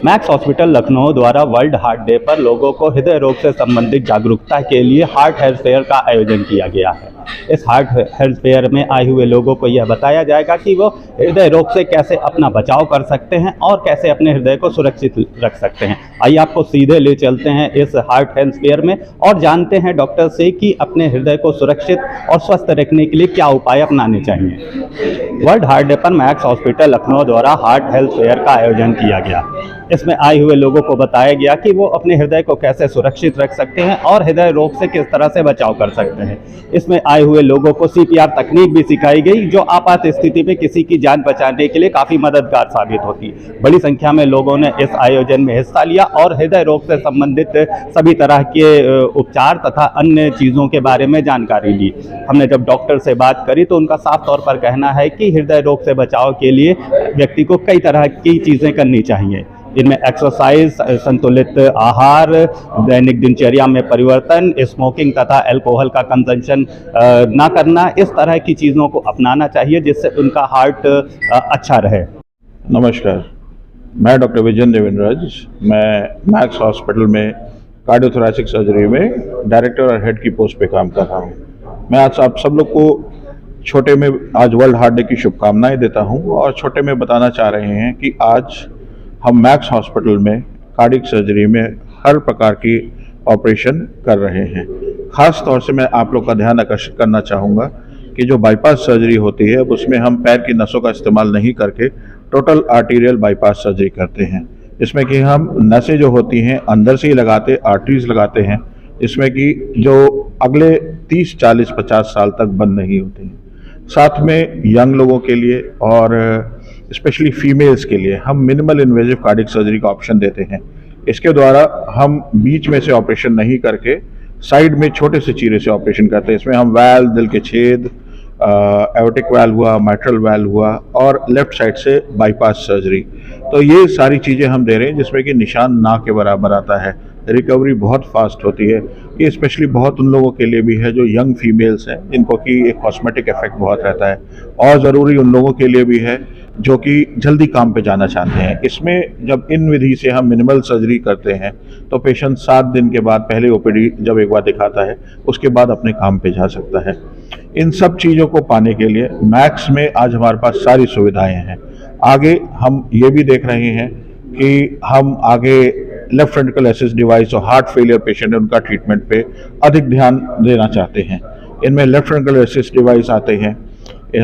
Max hospital Lucknow द्वारा world heart day पर लोगों को हृदय रोग से संबंधित जागरूकता के लिए हार्ट हेल्थ फेयर का आयोजन किया गया है। इस हार्ट हेल्थ फेयर में आए हुए लोगों को यह बताया जाएगा कि वो हृदय रोग से कैसे अपना बचाव कर सकते हैं और कैसे अपने हृदय को सुरक्षित रख सकते हैं। आइए आपको सीधे ले चलते हैं इस हार्ट हेल्थ फेयर में और जानते हैं डॉक्टर से कि अपने हृदय को सुरक्षित और स्वस्थ रखने के लिए क्या उपाय अपनाने चाहिए। वर्ल्ड हार्ट डे पर मैक्स हॉस्पिटल लखनऊ द्वारा हार्ट हेल्थ फेयर का आयोजन किया गया। इसमें आए हुए लोगों को बताया गया कि वो अपने हृदय को कैसे सुरक्षित रख सकते हैं और हृदय रोग से किस तरह से बचाव कर सकते हैं। इसमें आए हुए लोगों को CPR तकनीक भी सिखाई गई, जो आपात स्थिति में किसी की जान बचाने के लिए काफ़ी मददगार साबित होती है। बड़ी संख्या में लोगों ने इस आयोजन में हिस्सा लिया और हृदय रोग से संबंधित सभी तरह के उपचार तथा अन्य चीज़ों के बारे में जानकारी ली। हमने जब डॉक्टर से बात करी तो उनका साफ तौर पर कहना है कि हृदय रोग से बचाव के लिए व्यक्ति को कई तरह की चीज़ें करनी चाहिए। इनमें एक्सरसाइज, संतुलित आहार, दैनिक दिनचर्या में परिवर्तन, स्मोकिंग तथा अल्कोहल का कंजम्पशन ना करना, इस तरह की चीज़ों को अपनाना चाहिए जिससे उनका हार्ट अच्छा रहे। नमस्कार, मैं डॉक्टर विजेंद्र देवेंद्रराज। मैं मैक्स हॉस्पिटल में कार्डियोथोरैसिक सर्जरी में डायरेक्टर और हेड की पोस्ट पे काम कर रहा हूँ। मैं आज आप सब लोग को छोटे में आज वर्ल्ड हार्ट डे की शुभकामनाएं देता हूँ और छोटे में बताना चाह रहे हैं कि आज हम मैक्स हॉस्पिटल में कार्डियक सर्जरी में हर प्रकार की ऑपरेशन कर रहे हैं। ख़ास तौर से मैं आप लोग का ध्यान आकर्षित करना चाहूँगा कि जो बाईपास सर्जरी होती है उसमें हम पैर की नसों का इस्तेमाल नहीं करके टोटल आर्टीरियल बाईपास सर्जरी करते हैं, जिसमें कि हम नसें जो होती हैं अंदर से ही लगाते, आर्टरीज लगाते हैं, जिसमें कि जो अगले 30, 40, 50 साल तक बंद नहीं होती हैं। साथ में यंग लोगों के लिए और स्पेशली फीमेल्स के लिए हम मिनिमल इन्वेजिव कार्डियक सर्जरी का ऑप्शन देते हैं। इसके द्वारा हम बीच में से ऑपरेशन नहीं करके साइड में छोटे से चीरे से ऑपरेशन करते हैं। इसमें हम वाल्व, दिल के छेद, एओर्टिक वाल्व हुआ, माइट्रल वाल्व हुआ और लेफ्ट साइड से बाईपास सर्जरी, तो ये सारी चीज़ें हम दे रहे हैं जिसमें कि निशान ना के बराबर आता है। रिकवरी बहुत फास्ट होती है। ये स्पेशली बहुत उन लोगों के लिए भी है जो यंग फीमेल्स हैं, जिनको कि एक कॉस्मेटिक इफेक्ट बहुत रहता है, और ज़रूरी उन लोगों के लिए भी है जो कि जल्दी काम पे जाना चाहते हैं। इसमें जब इन विधि से हम मिनिमल सर्जरी करते हैं तो पेशेंट 7 दिन के बाद पहले OPD जब एक बार दिखाता है उसके बाद अपने काम पे जा सकता है। इन सब चीज़ों को पाने के लिए मैक्स में आज हमारे पास सारी सुविधाएं हैं। आगे हम ये भी देख रहे हैं कि हम आगे लेफ्ट वेंट्रिकल असिस्ट डिवाइस और हार्ट फेलियर पेशेंट है उनका ट्रीटमेंट पे अधिक ध्यान देना चाहते हैं। इनमें लेफ्ट वेंट्रिकल असिस्ट डिवाइस आते हैं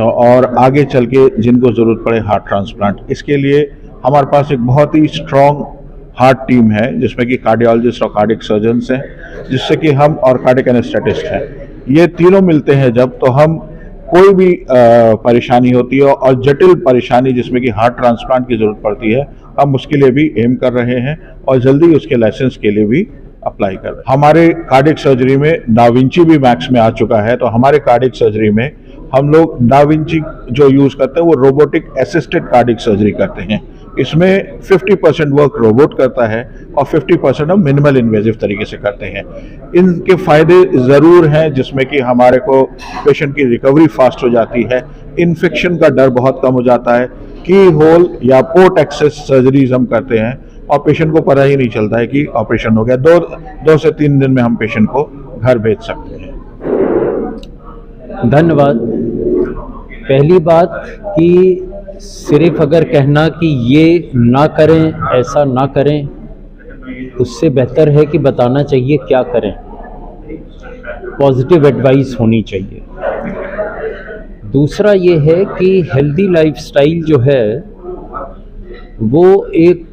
और आगे चल के जिनको ज़रूरत पड़े हार्ट ट्रांसप्लांट, इसके लिए हमारे पास एक बहुत ही स्ट्रॉन्ग हार्ट टीम है जिसमें कि कार्डियोलॉजिस्ट और कार्डियक सर्जन्स हैं, जिससे कि हम और कार्डियक एनेस्थेटिस्ट हैं। ये तीनों मिलते हैं जब, तो हम कोई भी परेशानी होती है और जटिल परेशानी जिसमें कि हार्ट ट्रांसप्लांट की ज़रूरत पड़ती है, हम उसके लिए भी एम कर रहे हैं और जल्दी उसके लाइसेंस के लिए भी अप्लाई कर रहे हैं। हमारे कार्डियक सर्जरी में डा विंची भी मैक्स में आ चुका है, तो हमारे कार्डियक सर्जरी में हम लोग डा विंची जो यूज़ करते हैं वो रोबोटिक असिस्टेड कार्डियक सर्जरी करते हैं। इसमें 50% वर्क रोबोट करता है और 50% हम मिनिमल इन्वेजिव तरीके से करते हैं। इनके फ़ायदे ज़रूर हैं, जिसमें कि हमारे को पेशेंट की रिकवरी फास्ट हो जाती है, इन्फेक्शन का डर बहुत कम हो जाता है, की होल या पोर्ट एक्सेस सर्जरीज हम करते हैं और पेशेंट को पता ही नहीं चलता है कि ऑपरेशन हो गया। 2 से 3 दिन में हम पेशेंट को घर भेज सकते हैं। धन्यवाद। पहली बात कि सिर्फ अगर कहना कि ये ना करें, ऐसा ना करें, उससे बेहतर है कि बताना चाहिए क्या करें। पॉजिटिव एडवाइस होनी चाहिए। दूसरा ये है कि हेल्दी लाइफस्टाइल जो है वो एक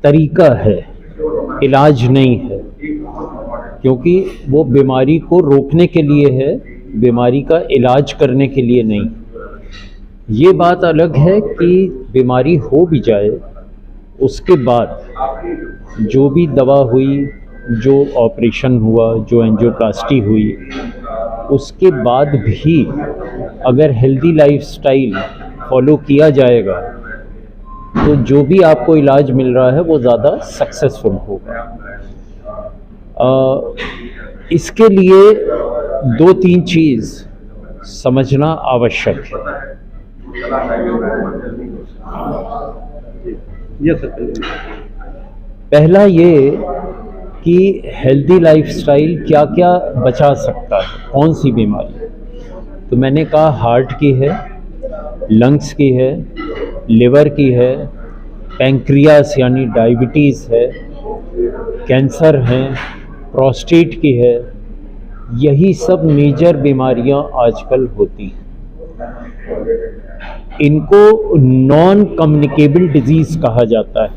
तरीका है, इलाज नहीं है, क्योंकि वो बीमारी को रोकने के लिए है, बीमारी का इलाज करने के लिए नहीं। ये बात अलग है कि बीमारी हो भी जाए उसके बाद जो भी दवा हुई, जो ऑपरेशन हुआ, जो एंजियोप्लास्टी हुई, उसके बाद भी अगर हेल्दी लाइफस्टाइल फॉलो किया जाएगा तो जो भी आपको इलाज मिल रहा है वो ज़्यादा सक्सेसफुल होगा। इसके लिए 2-3 चीज़ समझना आवश्यक है। पहला ये कि हेल्दी लाइफस्टाइल क्या क्या बचा सकता है, कौन सी बीमारी। तो मैंने कहा हार्ट की है, लंग्स की है, लिवर की है, पैंक्रियास यानी डायबिटीज़ है, कैंसर है, प्रोस्टेट की है। यही सब मेजर बीमारियां आजकल होती हैं। इनको नॉन कम्युनिकेबल डिजीज़ कहा जाता है।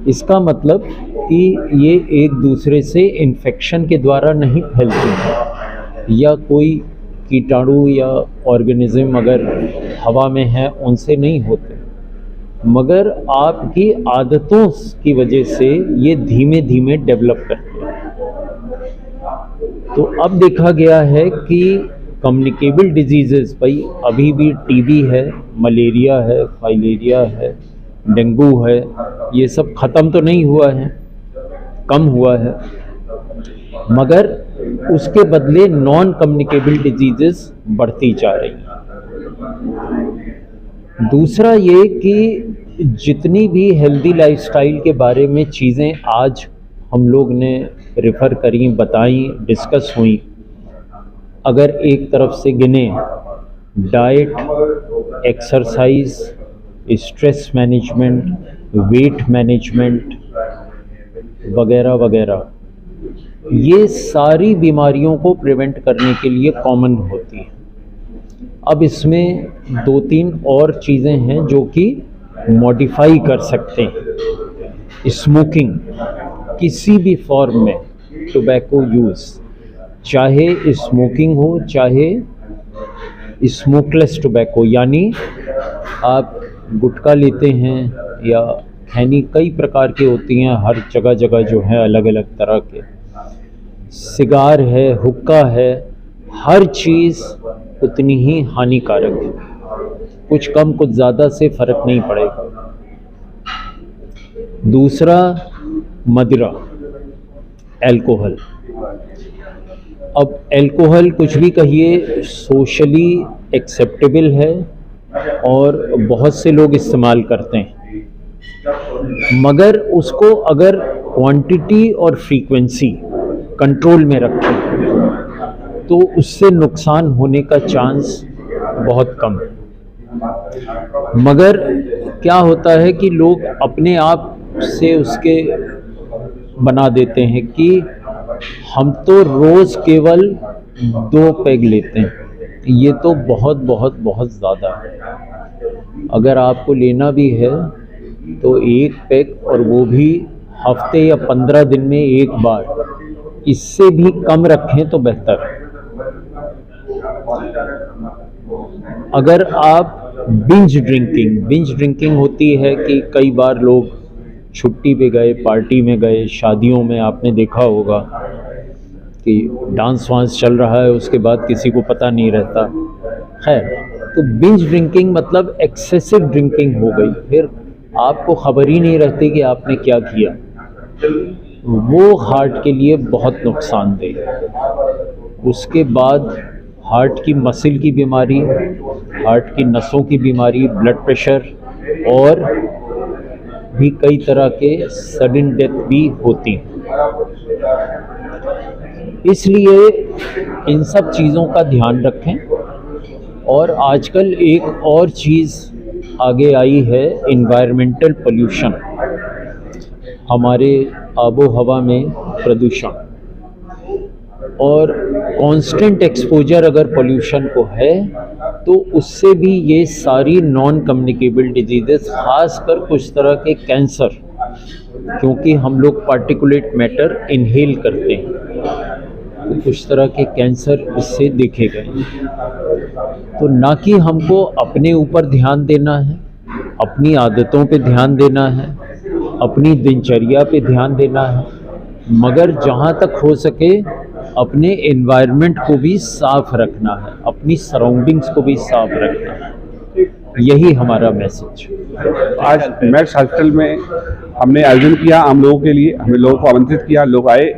इसका मतलब कि ये एक दूसरे से इन्फेक्शन के द्वारा नहीं फैलती हैं, या कोई कीटाणु या ऑर्गेनिज्म अगर हवा में है उनसे नहीं होते, मगर आपकी आदतों की वजह से ये धीमे धीमे डेवलप करते हैं। तो अब देखा गया है कि कम्युनिकेबल डिजीज़ेस, भाई अभी भी टीबी है, मलेरिया है, फाइलेरिया है, डेंगू है, ये सब ख़त्म तो नहीं हुआ है, कम हुआ है, मगर उसके बदले नॉन कम्युनिकेबल डिजीज़ेस बढ़ती जा रही हैं। दूसरा ये कि जितनी भी हेल्दी लाइफस्टाइल के बारे में चीज़ें आज हम लोग ने रेफ़र करी, बताई, डिस्कस हुई, अगर एक तरफ से गिने diet, exercise, stress management, weight management वगैरह वगैरह, ये सारी बीमारियों को प्रिवेंट करने के लिए कॉमन होती है। अब इसमें 2-3 और चीज़ें हैं जो कि मॉडिफाई कर सकते हैं। स्मोकिंग, किसी भी फॉर्म में टोबैको यूज़, चाहे स्मोकिंग हो चाहे स्मोकलेस टोबैको, यानी आप गुटखा लेते हैं या खैनी, कई प्रकार के होती हैं, हर जगह जगह जो है अलग अलग तरह के, सिगार है, हुक्का है, हर चीज़ उतनी ही हानिकारक है, कुछ कम कुछ ज़्यादा से फ़र्क नहीं पड़ेगा। दूसरा मदिरा, अल्कोहल। अब अल्कोहल कुछ भी कहिए, सोशली एक्सेप्टेबल है और बहुत से लोग इस्तेमाल करते हैं, मगर उसको अगर क्वांटिटी और फ्रीक्वेंसी कंट्रोल में रखें तो उससे नुकसान होने का चांस बहुत कम है। मगर क्या होता है कि लोग अपने आप से उसके बना देते हैं कि हम तो रोज़ केवल 2 पैग लेते हैं, ये तो बहुत बहुत बहुत ज़्यादा है। अगर आपको लेना भी है तो 1 पैग, और वो भी हफ्ते या 15 दिन में एक बार, इससे भी कम रखें तो बेहतर है। अगर आप बिंज ड्रिंकिंग होती है कि कई बार लोग छुट्टी पे गए, पार्टी में गए, शादियों में आपने देखा होगा कि डांस वांस चल रहा है, उसके बाद किसी को पता नहीं रहता। खैर, तो बिंज ड्रिंकिंग मतलब एक्सेसिव ड्रिंकिंग हो गई, फिर आपको खबर ही नहीं रहती कि आपने क्या किया। वो हार्ट के लिए बहुत नुकसानदेह है। उसके बाद हार्ट की मसल की बीमारी, हार्ट की नसों की बीमारी, ब्लड प्रेशर और भी कई तरह के सडन डेथ भी होती हैं। इसलिए इन सब चीज़ों का ध्यान रखें। और आजकल एक और चीज़ आगे आई है, एनवायरमेंटल पोल्यूशन, हमारे आबो हवा में प्रदूषण, और कांस्टेंट एक्सपोजर अगर पोल्यूशन को है तो उससे भी ये सारी नॉन कम्युनिकेबल डिजीज़ेस, खासकर कुछ तरह के कैंसर, क्योंकि हम लोग पार्टिकुलेट मैटर इनहेल करते हैं, तो कुछ तरह के कैंसर इससे देखे गए। तो ना कि हमको अपने ऊपर ध्यान देना है, अपनी आदतों पे ध्यान देना है, अपनी दिनचर्या पे ध्यान देना है, मगर जहाँ तक हो सके अपने एनवायरनमेंट को भी साफ रखना है, अपनी सराउंडिंग्स को भी साफ रखना है। यही हमारा मैसेज। आज मैक्स हॉस्पिटल में हमने आयोजन किया आम लोगों के लिए, हमें लोगों को आमंत्रित किया, लोग आए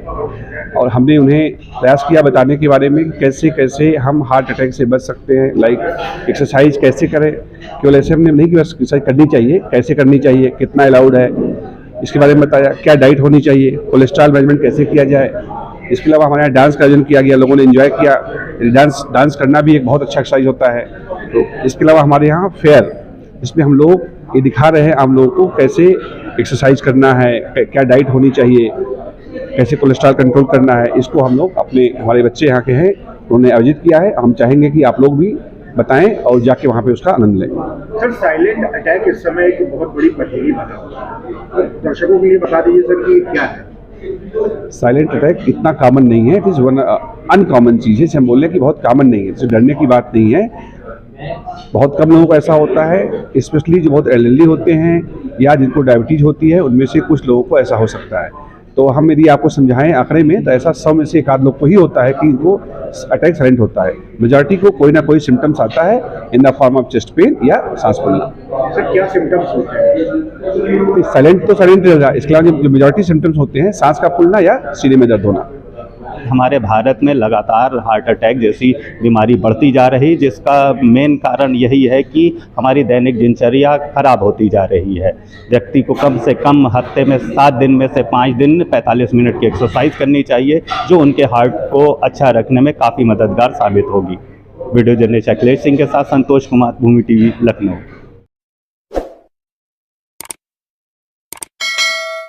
और हमने उन्हें प्रयास किया बताने के बारे में कैसे कैसे हम हार्ट अटैक से बच सकते हैं। लाइक एक्सरसाइज कैसे करें, केवल ऐसे हमने नहीं कि बस एक्सरसाइज करनी चाहिए, कैसे करनी चाहिए, कितना अलाउड है, इसके बारे में बताया। क्या डाइट होनी चाहिए, कोलेस्ट्रॉल मैनेजमेंट कैसे किया जाए। इसके अलावा हमारे यहाँ डांस का आयोजन किया गया, लोगों ने एंजॉय किया। डांस करना भी एक बहुत अच्छा एक्सरसाइज होता है। तो इसके अलावा हमारे यहाँ फेयर, इसमें हम लोग ये दिखा रहे हैं आम लोगों को कैसे एक्सरसाइज करना है, क्या डाइट होनी चाहिए, कैसे कोलेस्ट्रॉल कंट्रोल करना है। इसको हम लोग हमारे बच्चे यहाँ के हैं उन्होंने आयोजित किया है। हम चाहेंगे कि आप लोग भी बताएं और जाके वहाँ पे उसका आनंद लें। सर, साइलेंट अटैक इस समय एक बहुत बड़ी पहेली बना हुआ है, दर्शकों के लिए बता दीजिए सर कि क्या है। साइलेंट अटैक इतना कॉमन नहीं है, इट इज़ वन अनकॉमन चीज़ है। हम बोले कि बहुत कॉमन नहीं है, इससे डरने की बात नहीं है। बहुत कम लोगों को ऐसा होता है, स्पेशली जो बहुत एल्डरली होते हैं या जिनको डायबिटीज़ होती है, उनमें से कुछ लोगों को ऐसा हो सकता है। तो हम यदि आपको समझाएं आंकड़े में, तो ऐसा 100 में से एक आध लोग को ही होता है कि इनको अटैक साइलेंट होता है। मेजॉरिटी को कोई ना कोई सिम्टम्स आता है in the form of chest pain या सांस फूलना। सर, क्या सिम्टम्स होते हैं? साइलेंट तो साइलेंट रहेगा, इसके अलावा जो मेजॉरिटी सिम्टम्स होते हैं सांस का फूलना या सीने में दर्द होना। हमारे भारत में लगातार हार्ट अटैक जैसी बीमारी बढ़ती जा रही, जिसका मेन कारण यही है कि हमारी दैनिक दिनचर्या खराब होती जा रही है। व्यक्ति को कम से कम हफ्ते में 7 दिन में से 5 दिन 45 मिनट की एक्सरसाइज करनी चाहिए, जो उनके हार्ट को अच्छा रखने में काफ़ी मददगार साबित होगी। वीडियो जर्नलिस्ट अखिलेश सिंह के साथ संतोष कुमार, भूमि टीवी, लखनऊ।